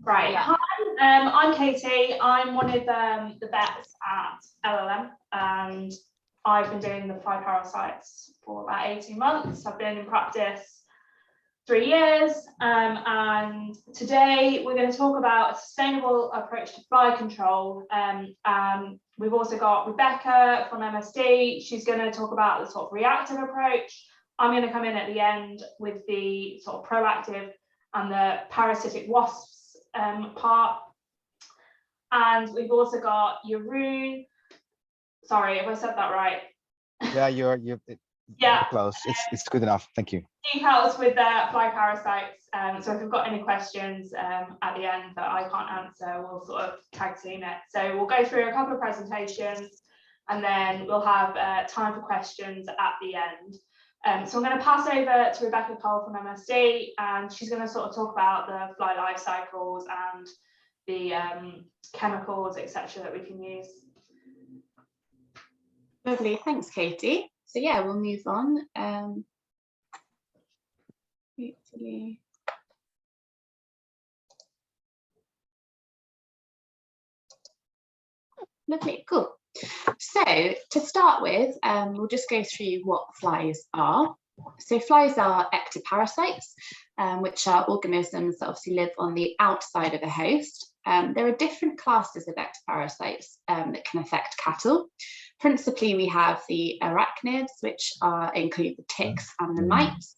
Right. Yeah. Hi, I'm Katie. I'm one of the vets at LLM, and I've been doing the fly parasites for about 18 months. I've been in practice 3 years, and today we're going to talk about a sustainable approach to fly control. We've also got Rebecca from MSD. She's going to talk about the sort of reactive approach. I'm going to come in at the end with the sort of proactive and the parasitic wasps part. And we've also got Jeroen. Sorry if I said that right. Yeah, you're Yeah, close. It's good enough. Thank you. He helps with the fly parasites. So if we've got any questions at the end that I can't answer, we'll sort of tag team it. So we'll go through a couple of presentations, and then we'll have time for questions at the end. So I'm going to pass over to Rebecca Cole from MSD, and she's going to sort of talk about the fly life cycles and the chemicals, etc., that we can use. Lovely, thanks, Katie. So yeah, we'll move on. Hopefully. Lovely, cool. So to start with, we'll just go through what flies are. So flies are ectoparasites, which are organisms that obviously live on the outside of a host. There are different classes of ectoparasites that can affect cattle. Principally, we have the arachnids, which include the ticks and the mites,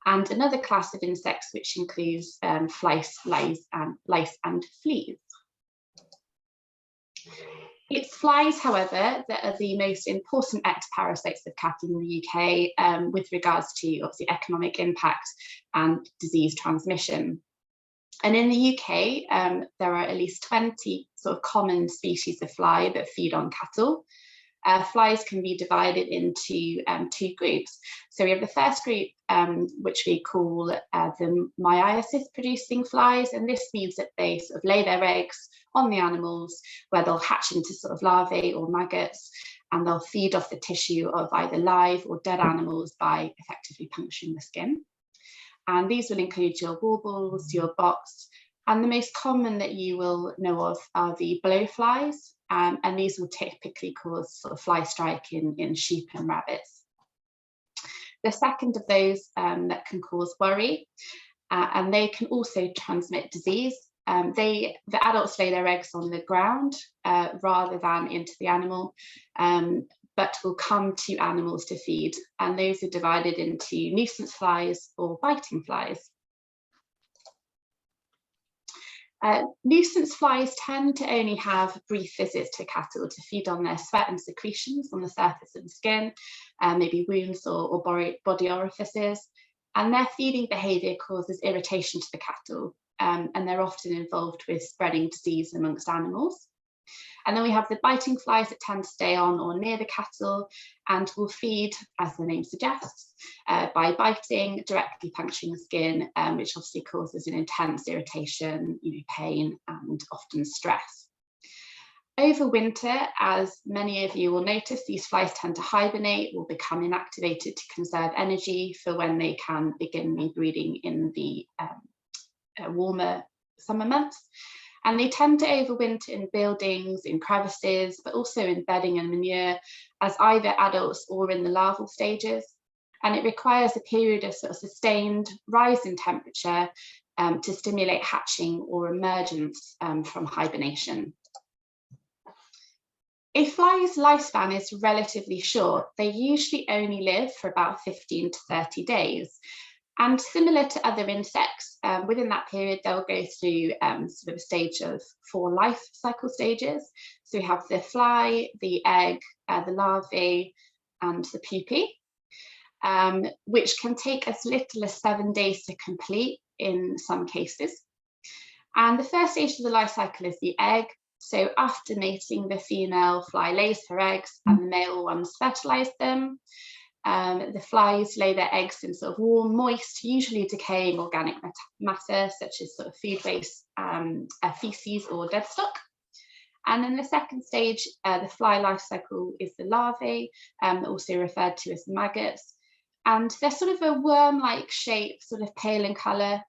and another class of insects which includes lice and fleas. It's flies, however, that are the most important ectoparasites of cattle in the UK with regards to obviously economic impact and disease transmission. And in the UK, there are at least 20 sort of common species of fly that feed on cattle. Flies can be divided into two groups. So we have the first group, which we call the myiasis producing flies, and this means that they sort of lay their eggs on the animals, where they'll hatch into sort of larvae or maggots, and they'll feed off the tissue of either live or dead animals by effectively puncturing the skin. And these will include your warbles, your bots, and the most common that you will know of are the blowflies, and these will typically cause sort of fly strike in sheep and rabbits. The second of those that can cause worry, and they can also transmit disease. The adults lay their eggs on the ground rather than into the animal, but will come to animals to feed, and those are divided into nuisance flies or biting flies. Nuisance flies tend to only have brief visits to cattle to feed on their sweat and secretions on the surface of the skin, maybe wounds or body orifices, and their feeding behaviour causes irritation to the cattle, and they're often involved with spreading disease amongst animals. And then we have the biting flies that tend to stay on or near the cattle and will feed, as the name suggests, by biting, directly puncturing the skin, which obviously causes an intense irritation, pain, and often stress. Over winter, as many of you will notice, these flies tend to hibernate or become inactivated to conserve energy for when they can begin rebreeding in the warmer summer months. And they tend to overwinter in buildings, in crevices, but also in bedding and manure as either adults or in the larval stages. And it requires a period of sort of sustained rise in temperature to stimulate hatching or emergence from hibernation. A fly's lifespan is relatively short. They usually only live for about 15 to 30 days. And similar to other insects, within that period, they'll go through sort of a stage of 4 life cycle stages. So we have the fly, the egg, the larvae, and the pupae, which can take as little as 7 days to complete in some cases. And the first stage of the life cycle is the egg. So after mating, the female fly lays her eggs and the male ones fertilize them. The flies lay their eggs in sort of warm, moist, usually decaying organic matter, such as sort of food waste, feces or dead stock. And then the second stage, the fly life cycle, is the larvae, also referred to as maggots. And they're sort of a worm-like shape, sort of pale in colour,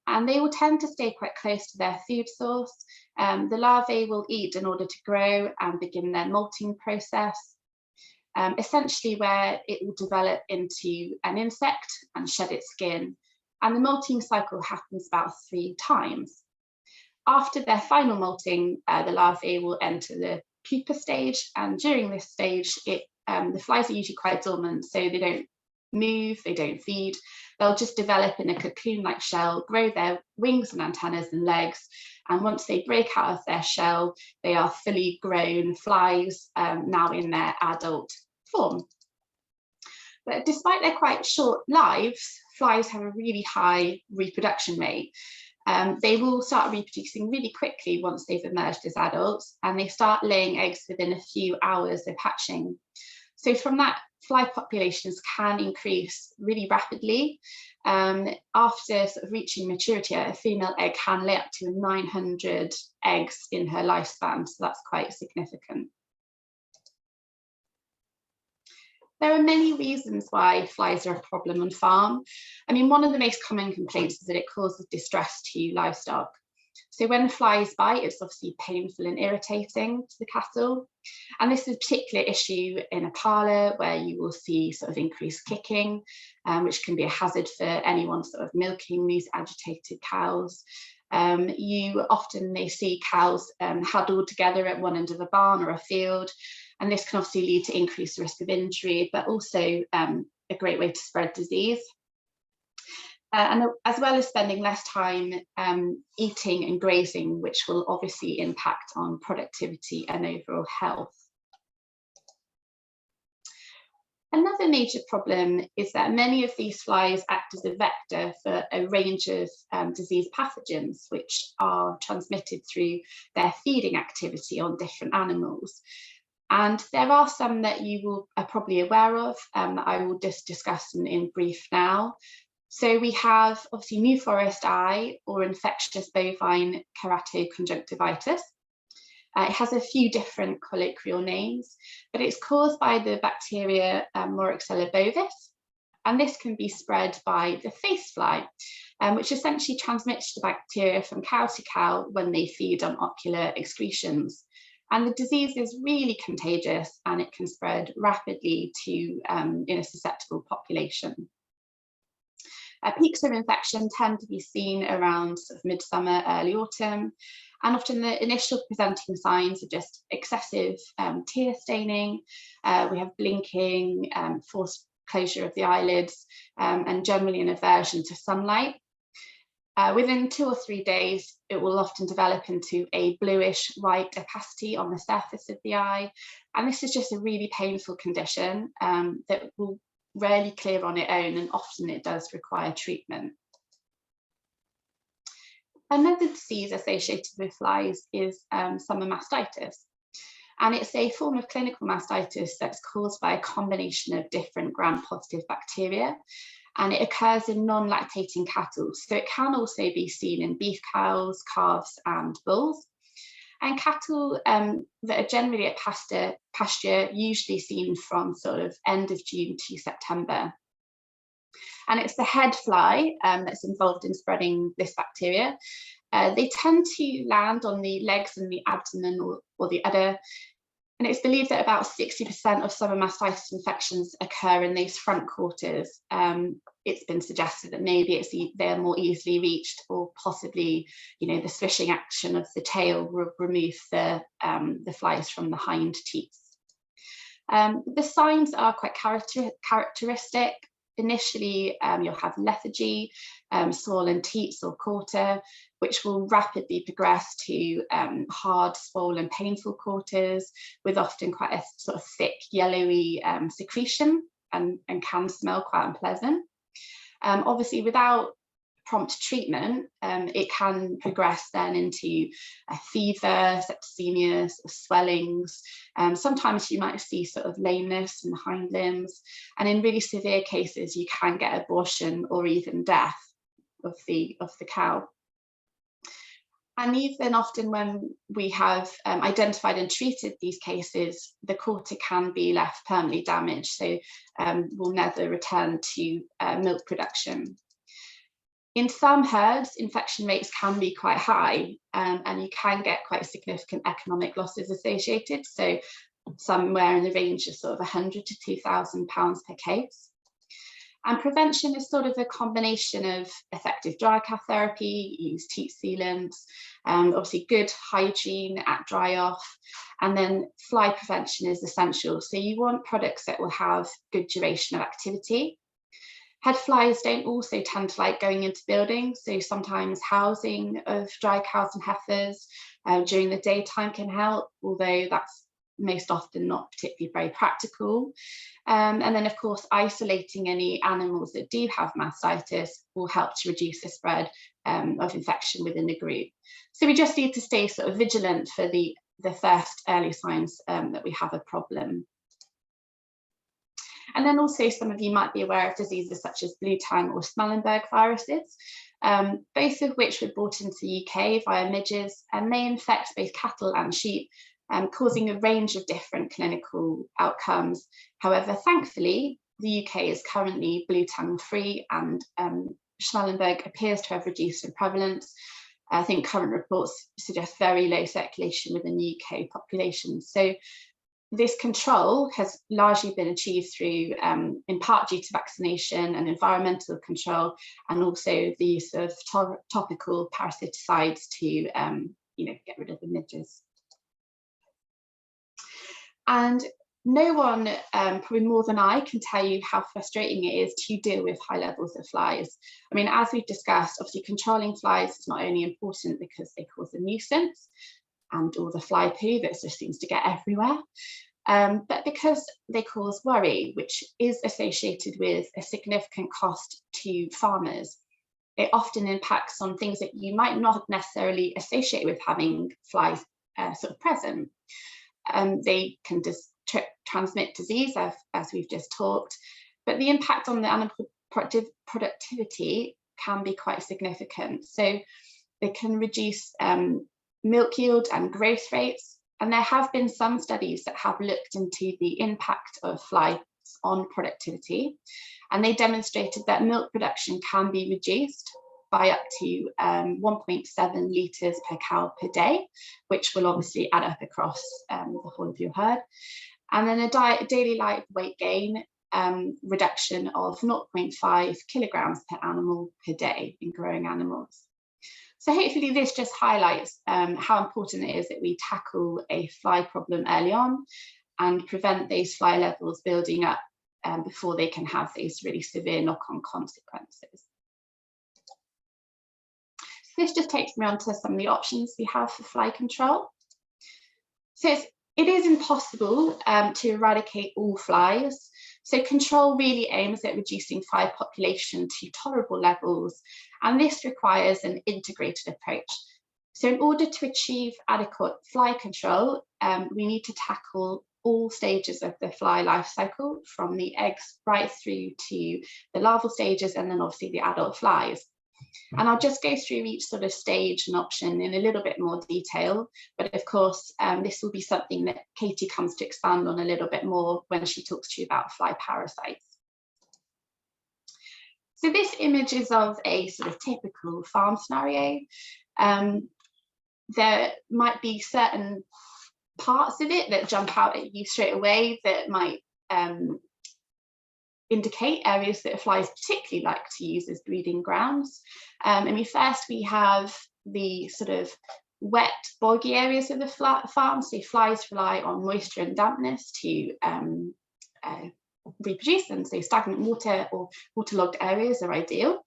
and they will tend to stay quite close to their food source. The larvae will eat in order to grow and begin their molting process, essentially where it will develop into an insect and shed its skin. And the molting cycle happens about 3 times. After their final molting, the larvae will enter the pupa stage, and during this stage, the flies are usually quite dormant, so they don't move, they don't feed. They'll just develop in a cocoon-like shell, grow their wings and antennas and legs, and once they break out of their shell, they are fully grown flies, now in their adult form. But despite their quite short lives, flies have a really high reproduction rate. They will start reproducing really quickly once they've emerged as adults, and they start laying eggs within a few hours of hatching. So from that, fly populations can increase really rapidly. After sort of reaching maturity, a female egg can lay up to 900 eggs in her lifespan, so that's quite significant. There are many reasons why flies are a problem on farm. I mean, one of the most common complaints is that it causes distress to livestock. So when flies bite, it's obviously painful and irritating to the cattle. And this is a particular issue in a parlour where you will see sort of increased kicking, which can be a hazard for anyone sort of milking these agitated cows. You often may see cows huddled together at one end of a barn or a field, and this can obviously lead to increased risk of injury, but also a great way to spread disease. And as well as spending less time eating and grazing, which will obviously impact on productivity and overall health. Another major problem is that many of these flies act as a vector for a range of disease pathogens, which are transmitted through their feeding activity on different animals. And there are some that you are probably aware of that I will just discuss in brief now. So we have obviously New Forest eye, or infectious bovine keratoconjunctivitis. It has a few different colloquial names, but it's caused by the bacteria Moraxella bovis, and this can be spread by the face fly, which essentially transmits the bacteria from cow to cow when they feed on ocular excretions. And the disease is really contagious, and it can spread rapidly to in a susceptible population. Peaks of infection tend to be seen around sort of midsummer, early autumn, and often the initial presenting signs are just excessive tear staining. We have blinking, forced closure of the eyelids, and generally an aversion to sunlight. Within 2 or 3 days, it will often develop into a bluish white opacity on the surface of the eye. And this is just a really painful condition that will rarely clear on its own, and often it does require treatment. Another disease associated with flies is summer mastitis. And it's a form of clinical mastitis that's caused by a combination of different gram-positive bacteria, and it occurs in non-lactating cattle. So it can also be seen in beef cows, calves, and bulls. And cattle that are generally at pasture, usually seen from sort of end of June to September. And it's the head fly that's involved in spreading this bacteria. They tend to land on the legs and the abdomen or the udder. And it's believed that about 60% of summer mastitis infections occur in these front quarters. It's been suggested that maybe they're more easily reached, or possibly, the swishing action of the tail will remove the flies from the hind teats. The signs are quite characteristic. Initially, you'll have lethargy, swollen teats or quarter, which will rapidly progress to hard, swollen, painful quarters, with often quite a sort of thick, yellowy secretion, and can smell quite unpleasant. Obviously, without prompt treatment, it can progress then into a fever, septicemia, swellings. Sometimes you might see sort of lameness in the hind limbs, and in really severe cases, you can get abortion or even death of the cow. And even often when we have identified and treated these cases, the quarter can be left permanently damaged, so will never return to milk production. In some herds, infection rates can be quite high, and you can get quite significant economic losses associated. So somewhere in the range of sort of £100 to £2,000 per case. And prevention is sort of a combination of effective dry cow therapy, use teat sealants, obviously good hygiene at dry off, and then fly prevention is essential. So you want products that will have good duration of activity. Head flies don't also tend to like going into buildings, so sometimes housing of dry cows and heifers during the daytime can help, although that's most often not particularly very practical. And then of course, isolating any animals that do have mastitis will help to reduce the spread of infection within the group. So we just need to stay sort of vigilant for the first early signs that we have a problem. And then also some of you might be aware of diseases such as blue tongue or Schmallenberg viruses, both of which were brought into the UK via midges and may infect both cattle and sheep, causing a range of different clinical outcomes. However, thankfully, the UK is currently blue tongue free, and Schmallenberg appears to have reduced in prevalence. I think current reports suggest very low circulation within the UK population. So this control has largely been achieved through, in part due to vaccination and environmental control, and also the use of topical parasiticides to get rid of the midges. And no one, probably more than I, can tell you how frustrating it is to deal with high levels of flies. I mean, as we've discussed, obviously controlling flies is not only important because they cause a nuisance and all the fly poo that just seems to get everywhere, but because they cause worry, which is associated with a significant cost to farmers. It often impacts on things that you might not necessarily associate with having flies sort of present. They can just transmit disease, as we've just talked, but the impact on the animal productivity can be quite significant. So they can reduce milk yield and growth rates, and there have been some studies that have looked into the impact of flies on productivity, and they demonstrated that milk production can be reduced by up to 1.7 litres per cow per day, which will obviously add up across the whole of your herd. And then a daily live weight gain reduction of 0.5 kilograms per animal per day in growing animals. So hopefully this just highlights how important it is that we tackle a fly problem early on and prevent those fly levels building up before they can have these really severe knock-on consequences. This just takes me on to some of the options we have for fly control. So it is impossible to eradicate all flies. So control really aims at reducing fly population to tolerable levels, and this requires an integrated approach. So in order to achieve adequate fly control, we need to tackle all stages of the fly life cycle, from the eggs right through to the larval stages, and then obviously the adult flies. And I'll just go through each sort of stage and option in a little bit more detail, but of course this will be something that Katie comes to expand on a little bit more when she talks to you about fly parasites. So this image is of a sort of typical farm scenario. There might be certain parts of it that jump out at you straight away that might indicate areas that flies particularly like to use as breeding grounds. First we have the sort of wet, boggy areas of the farm. So flies rely on moisture and dampness to reproduce them. So stagnant water or waterlogged areas are ideal.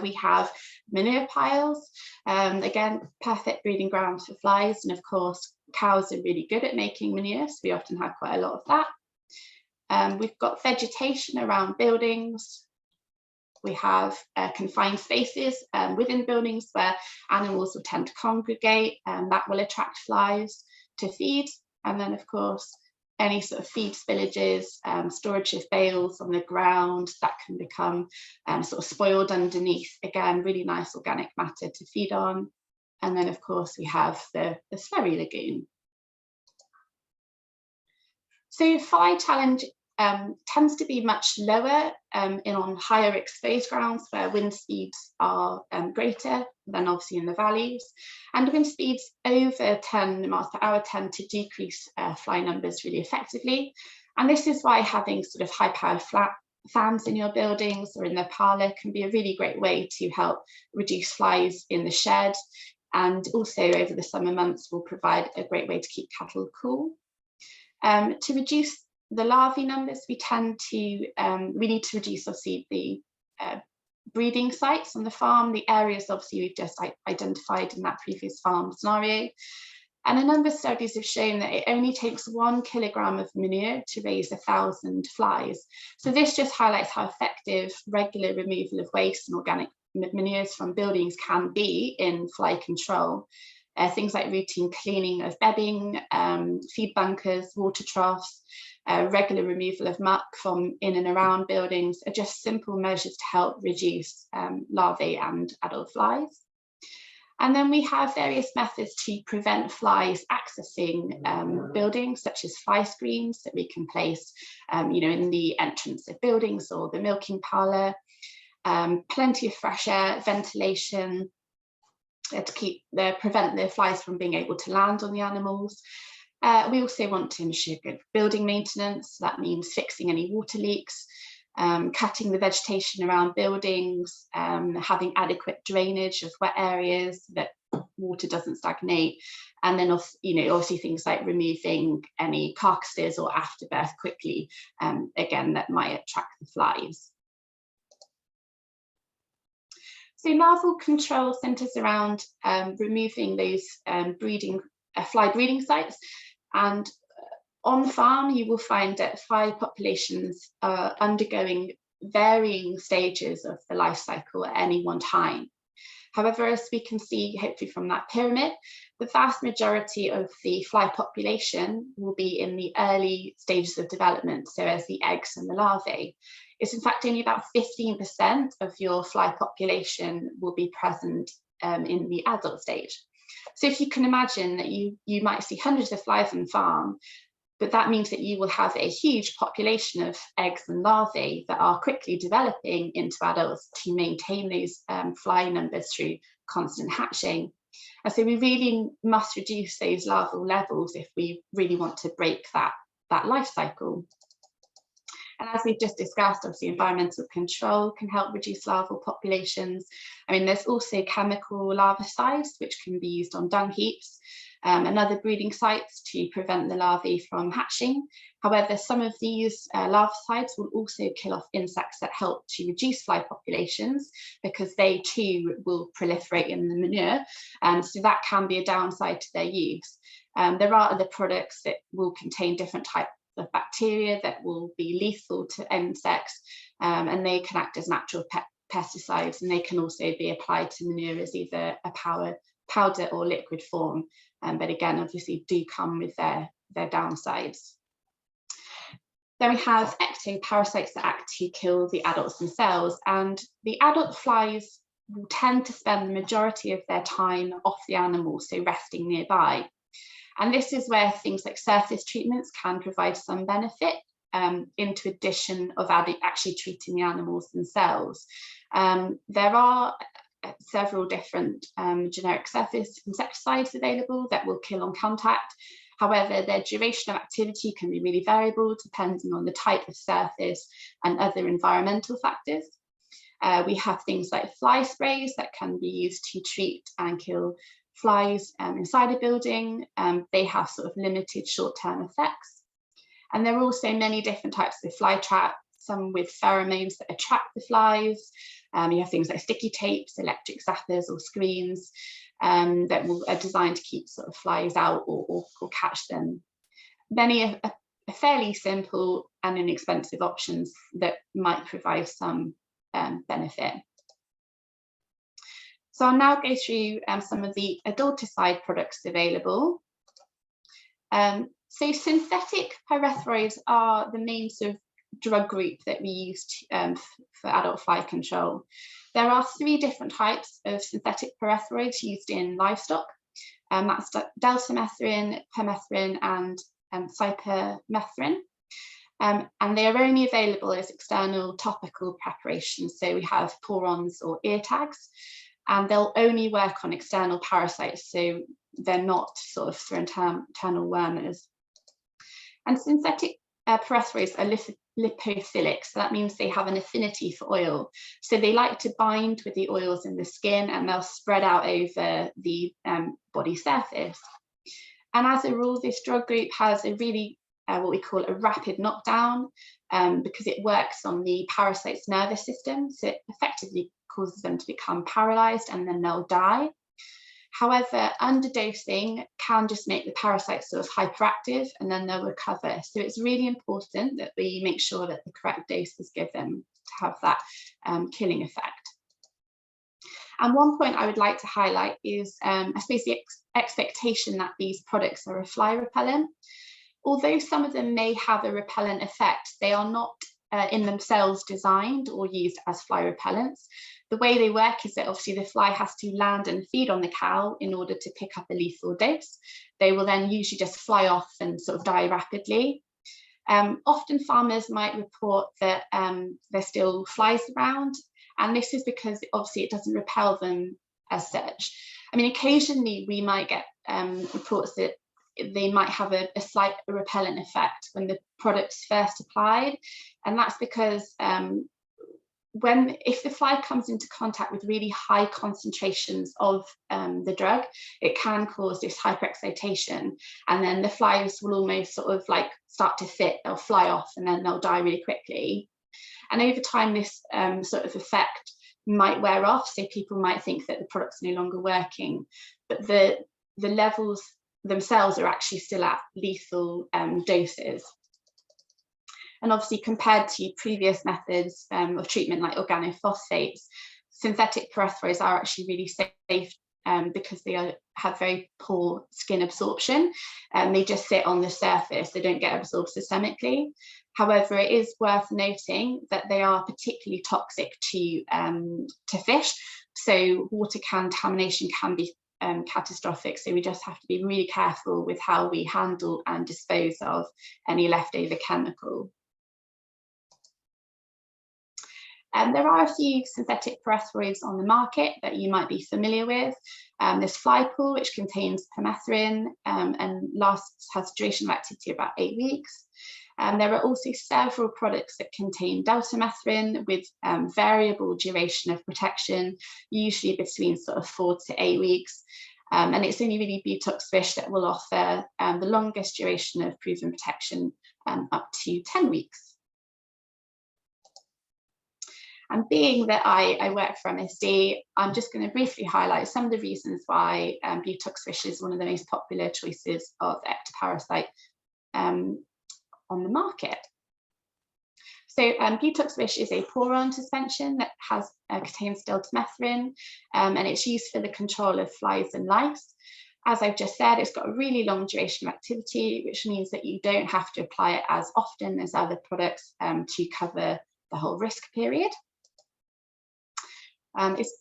We have manure piles, again, perfect breeding grounds for flies. And of course, cows are really good at making manure, so we often have quite a lot of that. We've got vegetation around buildings. We have confined spaces within buildings where animals will tend to congregate, and that will attract flies to feed. And then, of course, any sort of feed spillages, storage of bales on the ground that can become sort of spoiled underneath. Again, really nice organic matter to feed on. And then, of course, we have the slurry lagoon. So fly challenge tends to be much lower on higher exposed grounds where wind speeds are greater than obviously in the valleys. And wind speeds over 10 miles per hour tend to decrease fly numbers really effectively. And this is why having sort of high powered fans in your buildings or in the parlour can be a really great way to help reduce flies in the shed. And also over the summer months will provide a great way to keep cattle cool. To reduce the larvae numbers, we need to reduce obviously the breeding sites on the farm, the areas obviously we've just identified in that previous farm scenario. And a number of studies have shown that it only takes 1 kilogram of manure to raise 1,000 flies. So this just highlights how effective regular removal of waste and organic manures from buildings can be in fly control. Things like routine cleaning of bedding, feed bunkers, water troughs, regular removal of muck from in and around buildings are just simple measures to help reduce larvae and adult flies. And then we have various methods to prevent flies accessing buildings, such as fly screens that we can place in the entrance of buildings or the milking parlour. Plenty of fresh air, ventilation, to prevent the flies from being able to land on the animals. We also want to ensure good building maintenance. That means fixing any water leaks, cutting the vegetation around buildings, having adequate drainage of wet areas so that water doesn't stagnate, and then obviously things like removing any carcasses or afterbirth quickly, again, that might attract the flies. So larval control centres around removing those fly breeding sites, and on farm you will find that fly populations are undergoing varying stages of the life cycle at any one time. However, as we can see hopefully from that pyramid, the vast majority of the fly population will be in the early stages of development, so as the eggs and the larvae. It's in fact only about 15% of your fly population will be present in the adult stage. So if you can imagine that you might see hundreds of flies on the farm, but that means that you will have a huge population of eggs and larvae that are quickly developing into adults to maintain those fly numbers through constant hatching. And so we really must reduce those larval levels if we really want to break that life cycle. And as we've just discussed, obviously environmental control can help reduce larval populations. I mean, there's also chemical larvicides, which can be used on dung heaps and other breeding sites to prevent the larvae from hatching. However, some of these larvicides will also kill off insects that help to reduce fly populations, because they too will proliferate in the manure. So that can be a downside to their use. There are other products that will contain different types of bacteria that will be lethal to insects, and they can act as natural pesticides, and they can also be applied to manure as either a powder or liquid form, but again obviously do come with their downsides. Then we have ectoparasites that act to kill the adults themselves, and the adult flies will tend to spend the majority of their time off the animal, so resting nearby. And this is where things like surface treatments can provide some benefit, into addition of actually treating the animals themselves. There are several different generic surface insecticides available that will kill on contact. However, their duration of activity can be really variable depending on the type of surface and other environmental factors. We have things like fly sprays that can be used to treat and kill flies inside a building. They have sort of limited short-term effects. And there are also many different types of fly traps, some with pheromones that attract the flies. You have things like sticky tapes, electric zappers or screens that are designed to keep sort of flies out or catch them. Many are fairly simple and inexpensive options that might provide some benefit. So I'll now go through some of the adulticide products available. So synthetic pyrethroids are the main sort of drug group that we use for adult fly control. There are 3 different types of synthetic pyrethroids used in livestock. That's deltamethrin, permethrin, and cypermethrin. And they are only available as external topical preparations. So we have pour-ons or ear tags, and they'll only work on external parasites. So they're not sort of for internal wormers. And synthetic pyrethroids are lipophilic, so that means they have an affinity for oil. So they like to bind with the oils in the skin, and they'll spread out over the body surface. And as a rule, this drug group has a really what we call a rapid knockdown, because it works on the parasite's nervous system. So it effectively causes them to become paralyzed, and then they'll die. However, underdosing can just make the parasites sort of hyperactive, and then they'll recover. So it's really important that we make sure that the correct dose is given to have that killing effect. And one point I would like to highlight is, I suppose, the expectation that these products are a fly repellent. Although some of them may have a repellent effect, they are not in themselves designed or used as fly repellents. The way they work is that obviously the fly has to land and feed on the cow in order to pick up a lethal dose. They will then usually just fly off and sort of die rapidly. Often farmers might report that there's still flies around, and this is because obviously it doesn't repel them as such. I mean, occasionally we might get reports that they might have a slight repellent effect when the product's first applied, and that's because if the fly comes into contact with really high concentrations of the drug, it can cause this hyperexcitation, and then the flies will almost sort of like start to fit, they'll fly off, and then they'll die really quickly. And over time, this sort of effect might wear off, so people might think that the product's no longer working, but the levels themselves are actually still at lethal doses. And obviously, compared to previous methods of treatment like organophosphates, synthetic pyrethroids are actually really safe because they have very poor skin absorption, and they just sit on the surface, they don't get absorbed systemically. However, it is worth noting that they are particularly toxic to fish, so water contamination can be catastrophic, so we just have to be really careful with how we handle and dispose of any leftover chemical. There are a few synthetic pyrethroids on the market that you might be familiar with. There's Flypool, which contains permethrin and has a duration of activity of about 8 weeks. There are also several products that contain deltamethrin with variable duration of protection, usually between sort of 4 to 8 weeks. And it's only really Butox Fish that will offer the longest duration of proven protection, up to 10 weeks. And being that I work for MSD, I'm just going to briefly highlight some of the reasons why Butox Fish is one of the most popular choices of ectoparasite on the market. So Butox Fish is a pour-on suspension that contains deltamethrin, and it's used for the control of flies and lice. As I've just said, it's got a really long duration of activity, which means that you don't have to apply it as often as other products to cover the whole risk period.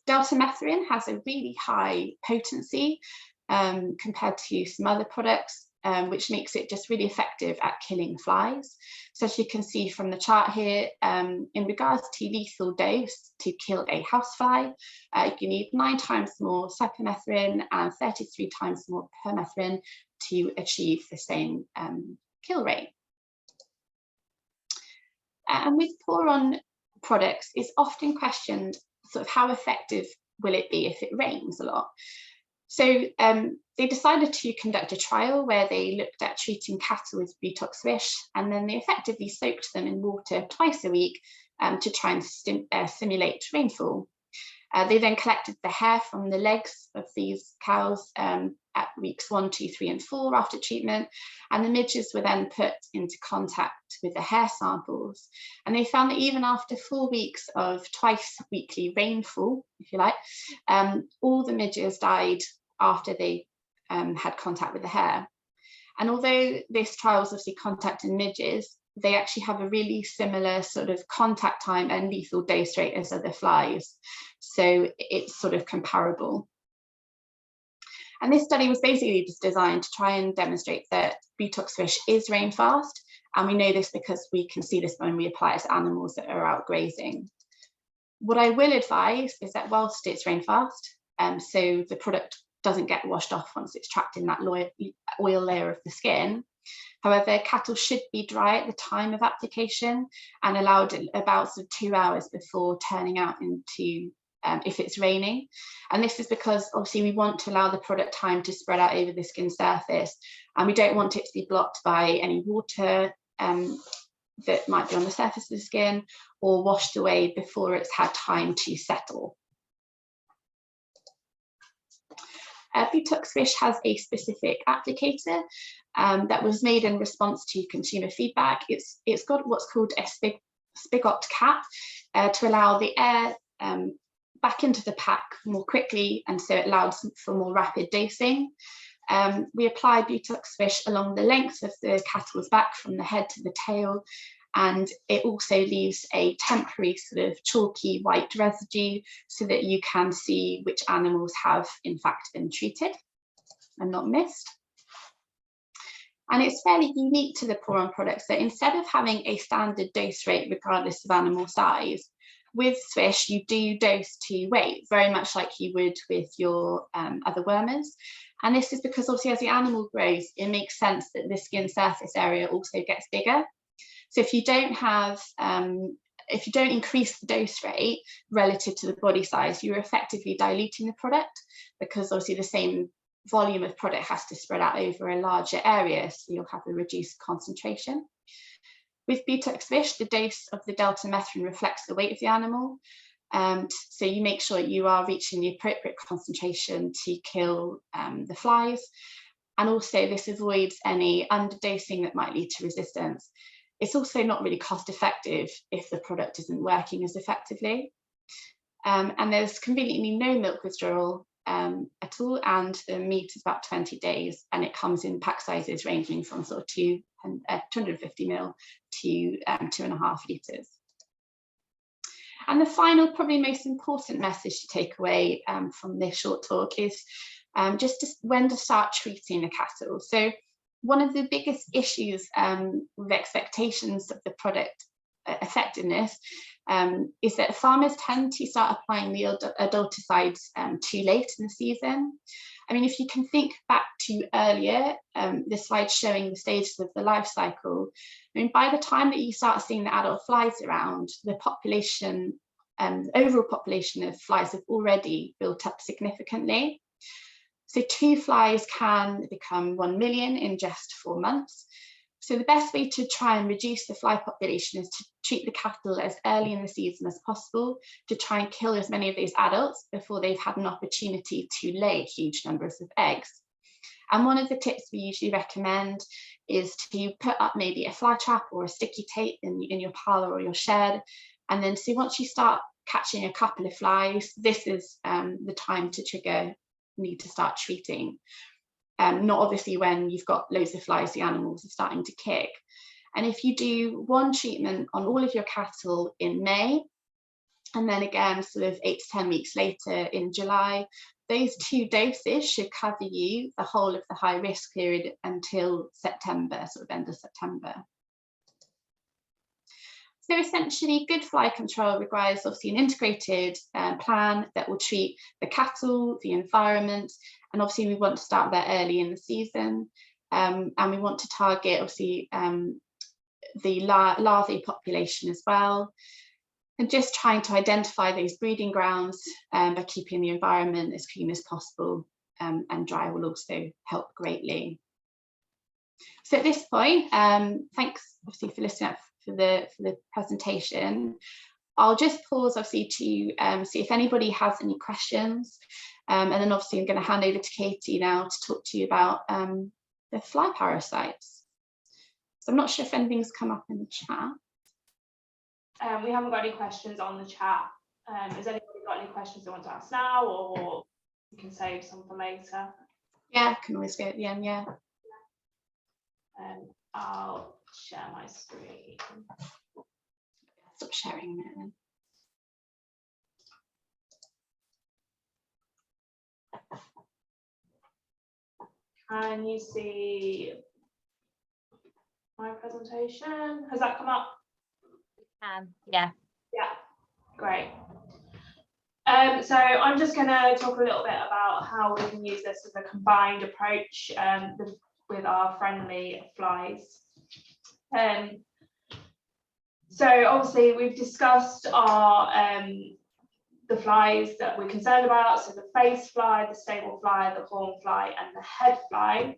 Deltamethrin has a really high potency compared to some other products, which makes it just really effective at killing flies. So as you can see from the chart here, in regards to lethal dose to kill a housefly, you need 9 times more cypermethrin and 33 times more permethrin to achieve the same kill rate. And with pour-on products, it's often questioned sort of how effective will it be if it rains a lot. So they decided to conduct a trial where they looked at treating cattle with Butox Fish, and then they effectively soaked them in water twice a week to try and simulate rainfall. They then collected the hair from the legs of these cows at weeks 1, 2, 3, and 4 after treatment, and the midges were then put into contact with the hair samples. And they found that even after 4 weeks of twice weekly rainfall, if you like, all the midges died after they had contact with the hair. And although this trial was obviously contacting midges, they actually have a really similar sort of contact time and lethal dose rate as other flies. So it's sort of comparable. And this study was basically just designed to try and demonstrate that Butox Fish is rain fast And we know this because we can see this when we apply it to animals that are out grazing. What I will advise is that whilst it's rain fast, so the product doesn't get washed off once it's trapped in that oil layer of the skin. However, cattle should be dry at the time of application and allowed about 2 hours before turning out into if it's raining. And this is because obviously we want to allow the product time to spread out over the skin surface, and we don't want it to be blocked by any water that might be on the surface of the skin or washed away before it's had time to settle. Butox Fish has a specific applicator that was made in response to consumer feedback. It's got what's called a spigot cap to allow the air back into the pack more quickly, and so it allows for more rapid dosing. We apply Butox Fish along the length of the cattle's back from the head to the tail, and it also leaves a temporary sort of chalky white residue so that you can see which animals have in fact been treated and not missed. And it's fairly unique to the Poron products that instead of having a standard dose rate regardless of animal size, with Swish you do dose to weight, very much like you would with your other wormers. And this is because obviously as the animal grows, it makes sense that the skin surface area also gets bigger. So if you don't increase the dose rate relative to the body size, you're effectively diluting the product, because obviously the same volume of product has to spread out over a larger area, so you'll have a reduced concentration. With Butox Fish, the dose of the deltamethrin reflects the weight of the animal. So you make sure you are reaching the appropriate concentration to kill the flies. And also this avoids any underdosing that might lead to resistance. It's also not really cost effective if the product isn't working as effectively. And there's conveniently no milk withdrawal at all, and the meat is about 20 days, and it comes in pack sizes ranging from sort of 250 ml to 2.5 litres. And the final, probably most important message to take away from this short talk is just when to start treating the cattle. So one of the biggest issues with expectations of the product effectiveness is that farmers tend to start applying the adulticides too late in the season. I mean, if you can think back to earlier, the slide showing the stages of the life cycle, I mean, by the time that you start seeing the adult flies around, the population, overall population of flies have already built up significantly. So 2 flies can become 1 million in just 4 months. So the best way to try and reduce the fly population is to treat the cattle as early in the season as possible, to try and kill as many of those adults before they've had an opportunity to lay huge numbers of eggs. And one of the tips we usually recommend is to put up maybe a fly trap or a sticky tape in your parlour or your shed. And then so once you start catching a couple of flies, this is the time to need to start treating. Not obviously when you've got loads of flies, the animals are starting to kick. And if you do one treatment on all of your cattle in May, and then again sort of 8 to 10 weeks later in July, those 2 doses should cover you the whole of the high risk period until September, sort of end of September. So essentially, good fly control requires obviously an integrated plan that will treat the cattle, the environment, and obviously we want to start there early in the season, and we want to target obviously the larvae population as well, and just trying to identify those breeding grounds by keeping the environment as clean as possible, and dry will also help greatly. So at this point, thanks obviously for listening up for the presentation. I'll just pause obviously to see if anybody has any questions, and then obviously I'm going to hand over to Katie now to talk to you about the fly parasites. So I'm not sure if anything's come up in the chat. We haven't got any questions on the chat. Has anybody got any questions they want to ask now, or we can save some for later? Yeah, can always go at the end, yeah. I'll share my screen. Stop sharing a minute then. Can you see my presentation. Has that come up? Yeah. Yeah, great. So I'm just going to talk a little bit about how we can use this as a combined approach with our friendly flies. So obviously we've discussed our the flies that we're concerned about, so the face fly, the stable fly, the horn fly, and the head fly.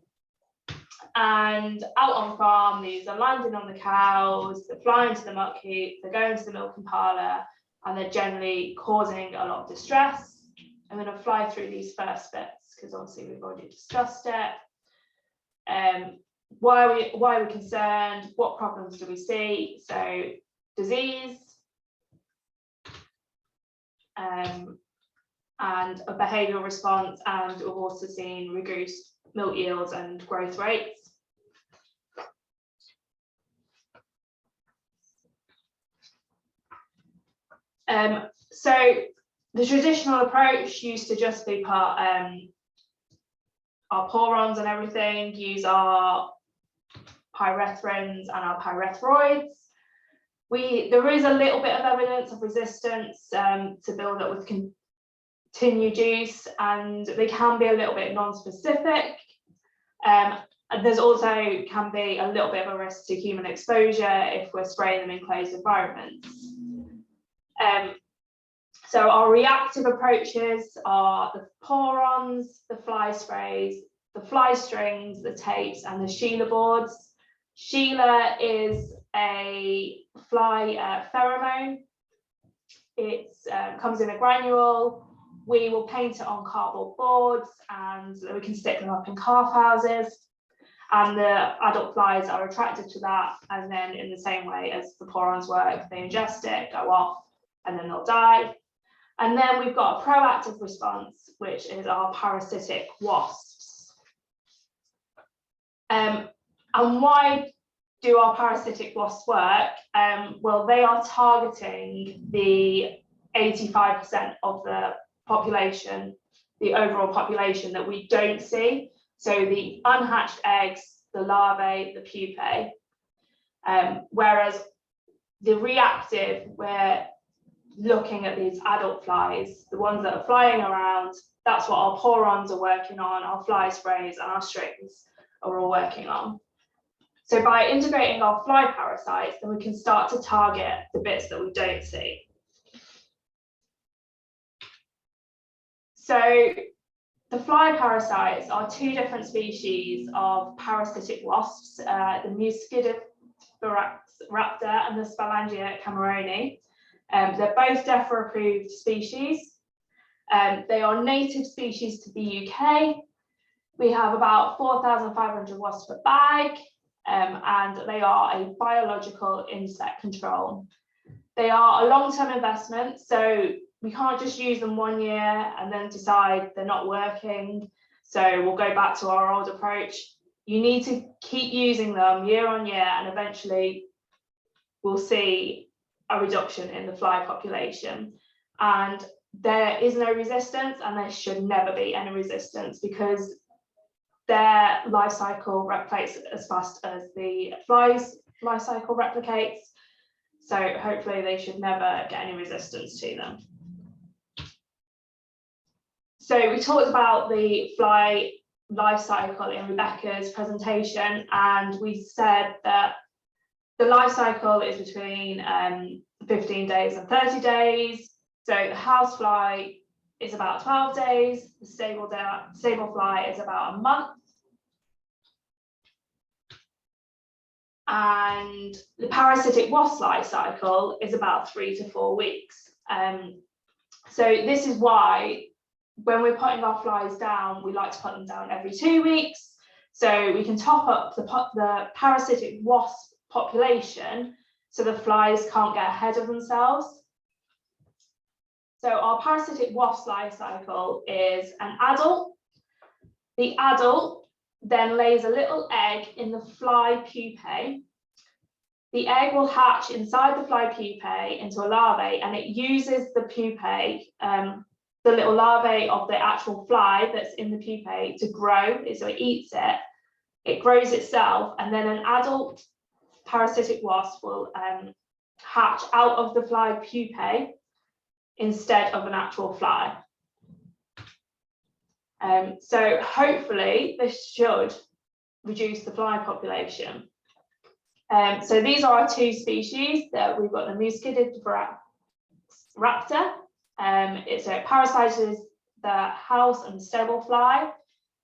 And out on farm, these are landing on the cows, they're flying to the muck heap, they're going to the milking parlour, and they're generally causing a lot of distress. I'm going to fly through these first bits because obviously we've already discussed it. Why are we concerned? What problems do we see? So disease, and a behavioural response, and we've also seen reduced milk yields and growth rates. So the traditional approach used to just be part our porons and everything, use our pyrethrins and our pyrethroids. There is a little bit of evidence of resistance to build up with continued use, and they can be a little bit non-specific. And there's also can be a little bit of a risk to human exposure if we're spraying them in closed environments. So our reactive approaches are the porons, the fly sprays, the fly strings, the tapes, and the Sheila boards. Sheila is a fly pheromone. It comes in a granule. We will paint it on cardboard boards and we can stick them up in calf houses. And the adult flies are attracted to that. And then in the same way as the porons work, they ingest it, go off, and then they'll die. And then we've got a proactive response, which is our parasitic wasps. And why do our parasitic wasps work? Well, they are targeting the 85% of the population, the overall population that we don't see. So the unhatched eggs, the larvae, the pupae. Whereas the reactive, we're looking at these adult flies, the ones that are flying around. That's what our porons are working on, our fly sprays and our strings are all working on. So by integrating our fly parasites, then we can start to target the bits that we don't see. So the fly parasites are two different species of parasitic wasps, the Muscidipteraptor and the Sphalangia cameroni. They're both DEFRA approved species. They are native species to the UK. We have about 4,500 wasps per bag, and they are a biological insect control. They are a long-term investment, so we can't just use them 1 year and then decide they're not working. So we'll go back to our old approach. You need to keep using them year on year, and eventually we'll see a reduction in the fly population. And there is no resistance, and there should never be any resistance, because their life cycle replicates as fast as the fly's life cycle replicates. So hopefully they should never get any resistance to them. So we talked about the fly life cycle in Rebecca's presentation, and we said that the life cycle is between 15 days and 30 days. So the housefly is about 12 days, the stable fly is about a month. And the parasitic wasp life cycle is about 3 to 4 weeks. So this is why when we're putting our flies down, we like to put them down every 2 weeks. So we can top up the parasitic wasp population so the flies can't get ahead of themselves. So our parasitic wasp life cycle is an adult. The adult then lays a little egg in the fly pupae. The egg will hatch inside the fly pupae into a larvae, and it uses the pupae, the little larvae of the actual fly that's in the pupae, to grow. So it eats it, it grows itself, and then an adult parasitic wasp will hatch out of the fly pupae instead of an actual fly. So hopefully this should reduce the fly population. So these are our two species. That we've got the Muscidid raptor. It parasitizes the house and stable fly.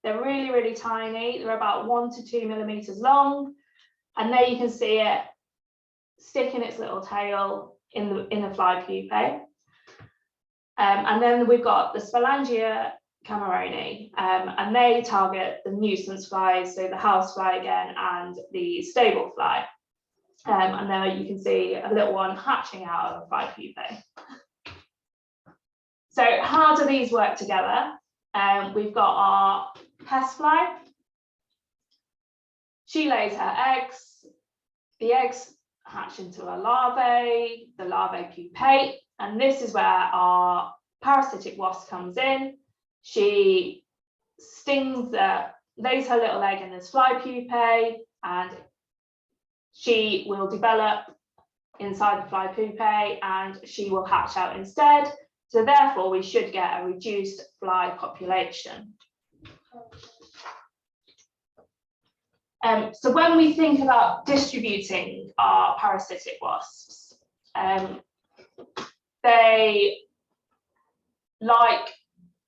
They're really, really tiny. They're about 1 to 2 millimeters long. And there you can see it sticking its little tail in the fly pupae. And then we've got the Sphalangia cameroni, and they target the nuisance flies, so the house fly again and the stable fly. And there you can see a little one hatching out of the fly pupae. So how do these work together? We've got our pest fly. She lays her eggs. The eggs hatch into a larvae, the larvae pupate, and this is where our parasitic wasp comes in. She lays her little egg in this fly pupae, and she will develop inside the fly pupae and she will hatch out instead. So therefore we should get a reduced fly population. So when we think about distributing our parasitic wasps, they like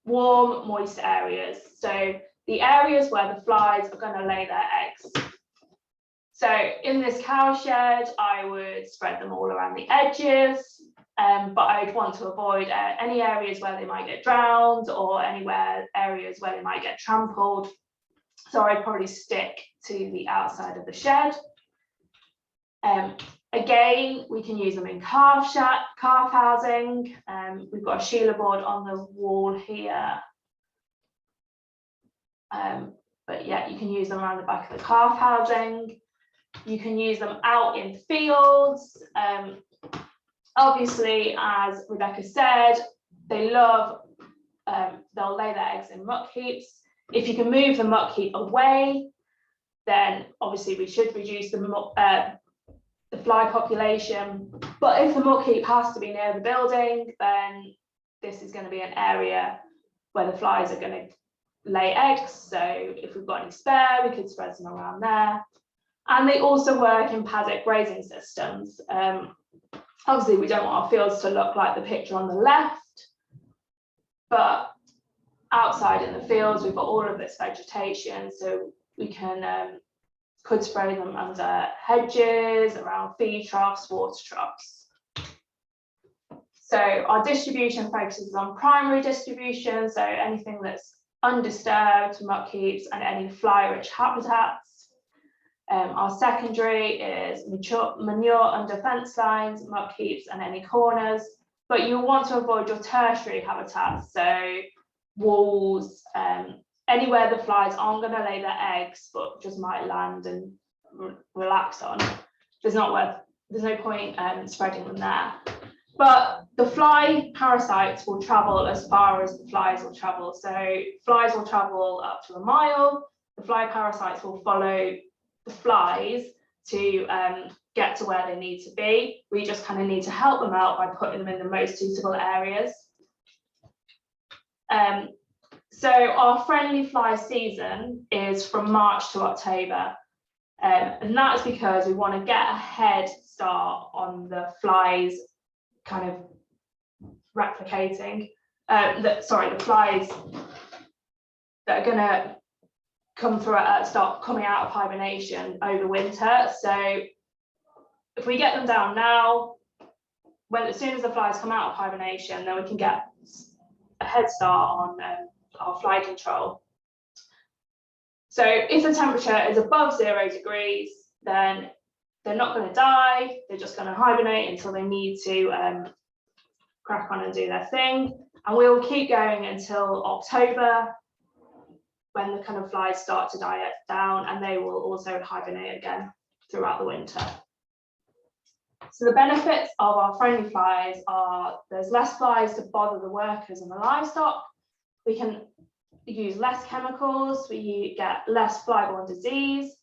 warm, moist areas. So the areas where the flies are going to lay their eggs. So in this cowshed, I would spread them all around the edges, but I'd want to avoid any areas where they might get drowned or areas where they might get trampled. So I'd probably stick to the outside of the shed. Again, we can use them in calf housing. We've got a Sheila board on the wall here. But yeah, you can use them around the back of the calf housing. You can use them out in fields. Obviously, as Rebecca said, they love, they'll lay their eggs in muck heaps. If you can move the muck heap away, then obviously we should reduce the fly population. But if the muck heap has to be near the building, then this is going to be an area where the flies are going to lay eggs. So if we've got any spare, we could spread them around there. And they also work in paddock grazing systems. Obviously, we don't want our fields to look like the picture on the left, but outside in the fields, we've got all of this vegetation, so we could spray them under hedges, around feed troughs, water troughs. So our distribution focuses on primary distribution, so anything that's undisturbed, muck heaps, and any fly-rich habitats. Our secondary is manure under fence lines, muck heaps, and any corners. But you want to avoid your tertiary habitats, so walls, anywhere the flies aren't going to lay their eggs, but just might land and relax on. There's no point spreading them there. But the fly parasites will travel as far as the flies will travel. So flies will travel up to 1 mile. The fly parasites will follow the flies to get to where they need to be. We just kind of need to help them out by putting them in the most suitable areas. So our friendly fly season is from March to October. And that's because we want to get a head start on the flies kind of replicating, the flies that are going to come through, start coming out of hibernation over winter. So if we get them down now, as soon as the flies come out of hibernation, then we can get a head start on our fly control. So if the temperature is above 0 degrees, then they're not going to die. They're just going to hibernate until they need to crack on and do their thing. And we'll keep going until October, when the kind of flies start to die down, and they will also hibernate again throughout the winter. So the benefits of our friendly flies are there's less flies to bother the workers and the livestock. We can use less chemicals, we get less fly-borne disease.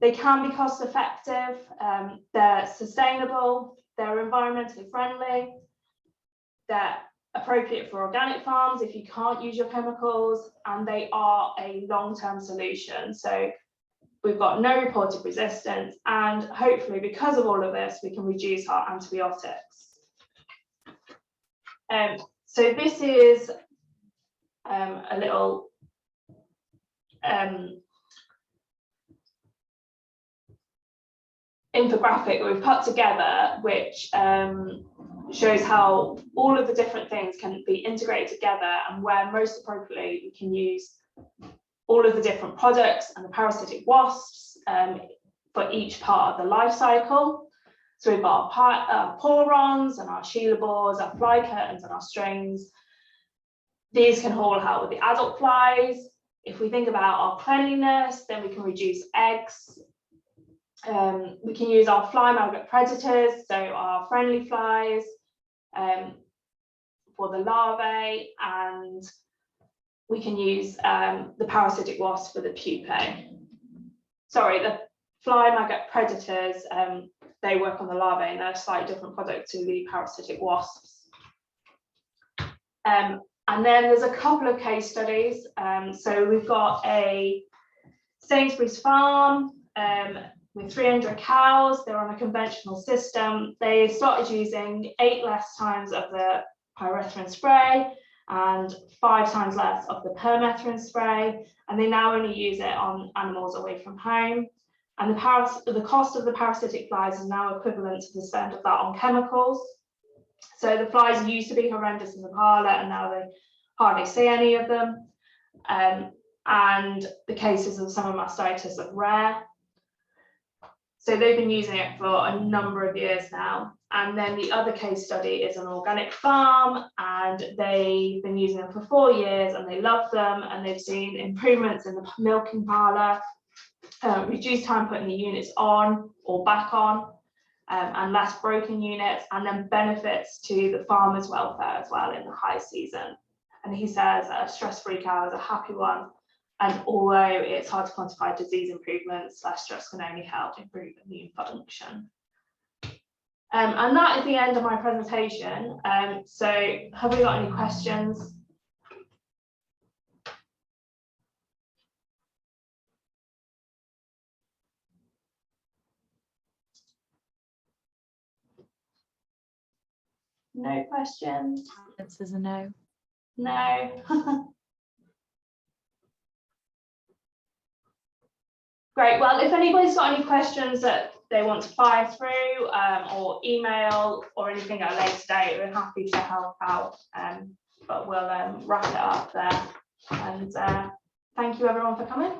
They can be cost effective, they're sustainable, they're environmentally friendly, they're appropriate for organic farms if you can't use your chemicals, and they are a long-term solution. So we've got no reported resistance, and hopefully because of all of this, we can reduce our antibiotics. So this is a little infographic that we've put together, which shows how all of the different things can be integrated together, and where most appropriately we can use all of the different products and the parasitic wasps for each part of the life cycle. So we've got our porons and our Sheila-bores, our fly curtains and our strings. These can all help with the adult flies. If we think about our cleanliness, then we can reduce eggs. We can use our fly maggot predators, so our friendly flies, for the larvae, and we can use the parasitic wasp for the pupae. Sorry, the fly maggot predators, they work on the larvae, and they're a slightly different product to the parasitic wasps. And then there's a couple of case studies. So we've got a Sainsbury's farm with 300 cows. They're on a conventional system. They started using 8 less times of the pyrethrin spray and 5 times less of the permethrin spray, and they now only use it on animals away from home. And the cost of the parasitic flies is now equivalent to the spend of that on chemicals. So the flies used to be horrendous in the parlour, and now they hardly see any of them. And the cases of summer mastitis are rare. So they've been using it for a number of years now. And then the other case study is an organic farm, and they've been using them for 4 years, and they love them, and they've seen improvements in the milking parlour, reduced time putting the units on or back on, and less broken units, and then benefits to the farmer's welfare as well in the high season. And he says a stress-free cow is a happy one. And although it's hard to quantify disease improvements, less stress can only help improve immune function. And that is the end of my presentation. So have we got any questions? No questions? Answers a no. No. Great. Well, if anybody's got any questions that they want to fire through, or email or anything at a later date, we're happy to help out. But we'll wrap it up there. And thank you everyone for coming.